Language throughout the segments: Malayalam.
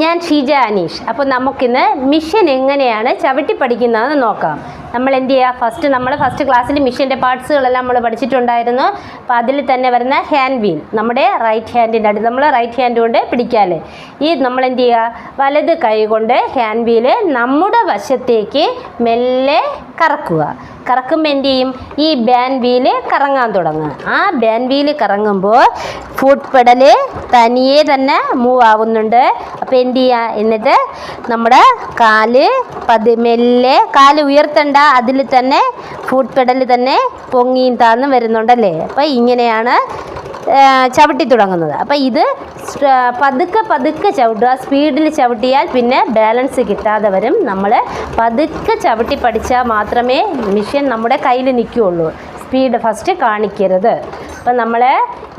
ഞാൻ ഷീജ അനീഷ്. അപ്പോൾ നമുക്കിന്ന് മിഷൻ എങ്ങനെയാണ് ചവിട്ടി പഠിക്കുന്നതെന്ന് നോക്കാം. നമ്മൾ എന്ത് ചെയ്യുക, ഫസ്റ്റ് ക്ലാസ്സിൽ മിഷൻ്റെ പാർട്സുകളെല്ലാം നമ്മൾ പഠിച്ചിട്ടുണ്ടായിരുന്നു. അപ്പോൾ അതിൽ തന്നെ വരുന്ന ഹാൻഡ് വീൽ, നമ്മുടെ റൈറ്റ് ഹാൻഡിൻ്റെ അടുത്ത് നമ്മൾ റൈറ്റ് ഹാൻഡ് കൊണ്ട് പിടിക്കാമല്ലേ. ഈ നമ്മൾ എന്ത് ചെയ്യുക, വലത് കൈ കൊണ്ട് ഹാൻഡ് വീല് നമ്മുടെ വശത്തേക്ക് മെല്ലെ കറക്കുക. കറക്കുമ്പോൾ എന്ത് ചെയ്യും, ഈ ബാൻ വീല് കറങ്ങാൻ തുടങ്ങുക. ആ ബാൻ വീല് കറങ്ങുമ്പോൾ ഫുട് പെഡൽ തനിയെ തന്നെ മൂവ് ആവുന്നുണ്ട്. അപ്പോൾ എന്ത് ചെയ്യുക, എന്നിട്ട് നമ്മുടെ കാല് മെല്ലെ, കാല് ഉയർത്തണ്ട, അതിൽ തന്നെ ഫുട് പെഡൽ തന്നെ പൊങ്ങിയും താന്നും വരുന്നുണ്ടല്ലേ. അപ്പോൾ ഇങ്ങനെയാണ് ചവിട്ടി തുടങ്ങുന്നത്. അപ്പോൾ ഇത് പതുക്കെ ചവിട്ടുക. സ്പീഡിൽ ചവിട്ടിയാൽ പിന്നെ ബാലൻസ് കിട്ടാതെ വരും. നമ്മൾ പതുക്കെ ചവിട്ടി പഠിച്ചാൽ മാത്രമേ മിഷൻ നമ്മുടെ കയ്യിൽ നിൽക്കുകയുള്ളൂ. സ്പീഡ് ഫസ്റ്റ് കാണിക്കരുത്. അപ്പം നമ്മൾ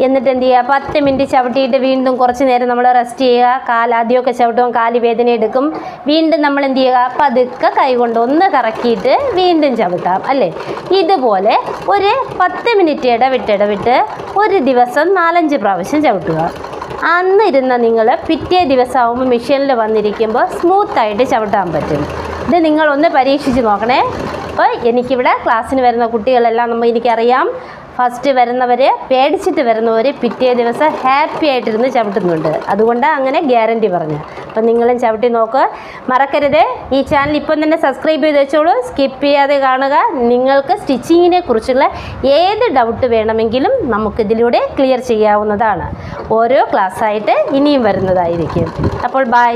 എന്നിട്ട് എന്ത് ചെയ്യുക, 10 മിനിറ്റ് ചവിട്ടിയിട്ട് വീണ്ടും കുറച്ച് നേരം നമ്മൾ റെസ്റ്റ് ചെയ്യുക. ആദ്യമൊക്കെ ചവിട്ടുമ്പോൾ കാല് വേദന എടുക്കും. വീണ്ടും നമ്മൾ എന്ത് ചെയ്യുക, പതുക്കെ കൈകൊണ്ട് ഒന്ന് കറക്കിയിട്ട് വീണ്ടും ചവിട്ടാം അല്ലേ. ഇതുപോലെ ഒരു 10 മിനിറ്റ് ഇടവിട്ട് ഒരു ദിവസം 4-5 പ്രാവശ്യം ചവിട്ടുക. അന്നിരുന്ന നിങ്ങൾ പിറ്റേ ദിവസമാകുമ്പോൾ മെഷീനിൽ വന്നിരിക്കുമ്പോൾ സ്മൂത്തായിട്ട് ചവിട്ടാൻ പറ്റും. ഇത് നിങ്ങളൊന്ന് പരീക്ഷിച്ച് നോക്കണേ. അപ്പോൾ എനിക്കിവിടെ ക്ലാസ്സിന് വരുന്ന കുട്ടികളെല്ലാം എനിക്കറിയാം, ഫസ്റ്റ് വരുന്നവർ, പേടിച്ചിട്ട് വരുന്നവർ പിറ്റേ ദിവസം ഹാപ്പി ആയിട്ടിരുന്ന് ചവിട്ടുന്നുണ്ട്. അതുകൊണ്ടാണ് അങ്ങനെ ഗ്യാരണ്ടി പറഞ്ഞു. അപ്പം നിങ്ങളും ചവിട്ടി നോക്കുക. മറക്കരുത്, ഈ ചാനൽ ഇപ്പം തന്നെ സബ്സ്ക്രൈബ് ചെയ്ത് വെച്ചോളൂ. സ്കിപ്പ് ചെയ്യാതെ കാണുക. നിങ്ങൾക്ക് സ്റ്റിച്ചിങ്ങിനെ കുറിച്ചുള്ള ഏത് ഡൗട്ട് വേണമെങ്കിലും നമുക്കിതിലൂടെ ക്ലിയർ ചെയ്യാവുന്നതാണ്. ഓരോ ക്ലാസ്സായിട്ട് ഇനിയും വരുന്നതായിരിക്കും. അപ്പോൾ ബൈ.